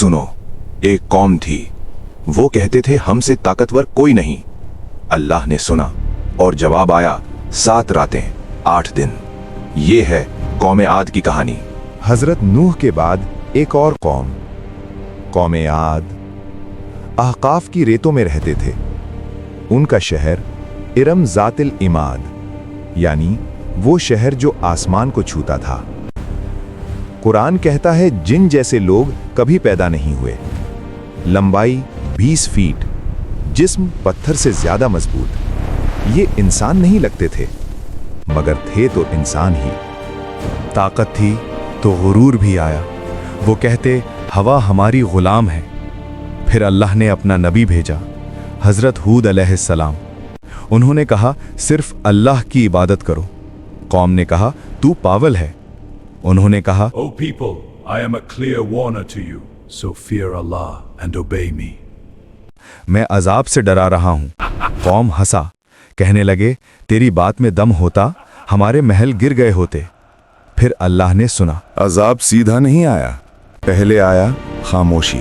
सुनो, एक कौम थी, वो कहते थे हमसे ताकतवर कोई नहीं। अल्लाह ने सुना और जवाब आया, 7 रातें 8 दिन। ये है कौम आद की कहानी। हजरत नूह के बाद एक और कौम आद अहकाफ की रेतों में रहते थे। उनका शहर इरम ज़ातिल इमाद, यानी वो शहर जो आसमान को छूता था। कुरान कहता है जिन जैसे लोग कभी पैदा नहीं हुए। लंबाई 20 फीट, जिस्म पत्थर से ज्यादा मजबूत। ये इंसान नहीं लगते थे, मगर थे तो इंसान ही। ताकत थी तो गुरूर भी आया। वो कहते हवा हमारी गुलाम है। फिर अल्लाह ने अपना नबी भेजा, हजरत हूद अलैहिस्सलाम। उन्होंने कहा सिर्फ अल्लाह की इबादत करो। कौम ने कहा तू पागल है। उन्होंने कहा O people, I am a clear warner to you, so fear Allah and obey me. मैं अजाब से डरा रहा हूं। कौम हंसा, कहने लगे तेरी बात में दम होता हमारे महल गिर गए होते। फिर अल्लाह ने सुना। अजाब सीधा नहीं आया, पहले आया खामोशी।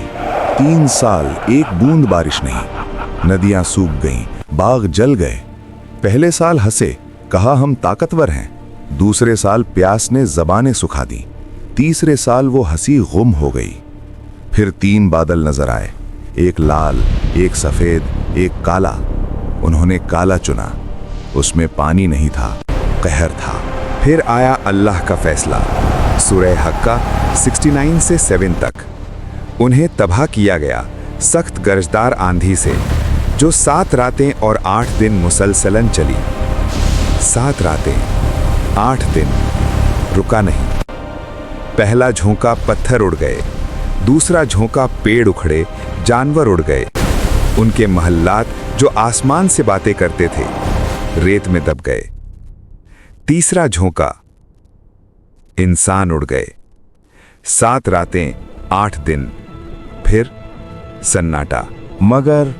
3 साल एक बूंद बारिश नहीं। नदियां सूख गईं, बाग जल गए। पहले साल हंसे, कहा हम ताकतवर हैं। दूसरे साल प्यास ने जबानें सुखा दी। तीसरे साल वो हंसी गुम हो गई। फिर 3 बादल नजर आए, एक लाल, एक सफेद, एक काला। उन्होंने काला चुना, उसमें पानी नहीं था, कहर था। फिर आया अल्लाह का फैसला। सूरह हक्का 69 से 7 तक। उन्हें तबाह किया गया सख्त गरजदार आंधी से, जो 7 रातें और 8 दिन मुसलसलन चली। 7 रातें 8 दिन, रुका नहीं। पहला झोंका पत्थर उड़ गए, दूसरा झोंका पेड़ उखड़े, जानवर उड़ गए। उनके महल्लात जो आसमान से बातें करते थे, रेत में दब गए। तीसरा झोंका, इंसान उड़ गए। 7 रातें 8 दिन, फिर सन्नाटा। मगर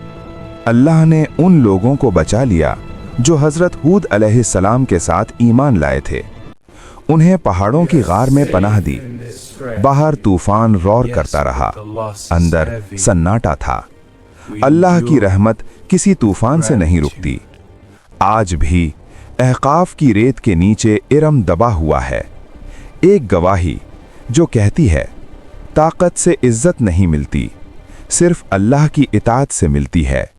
अल्लाह ने उन लोगों को बचा लिया जो हजरत हूद अलैहिस्सलाम के साथ ईमान लाए थे। उन्हें पहाड़ों की गार में पनाह दी। बाहर तूफान रौर करता रहा, अंदर सन्नाटा था। अल्लाह की रहमत किसी तूफान से नहीं रुकती। आज भी अहकाफ की रेत के नीचे इरम दबा हुआ है। एक गवाही जो कहती है ताकत से इज्जत नहीं मिलती, सिर्फ अल्लाह की इताअत से मिलती है।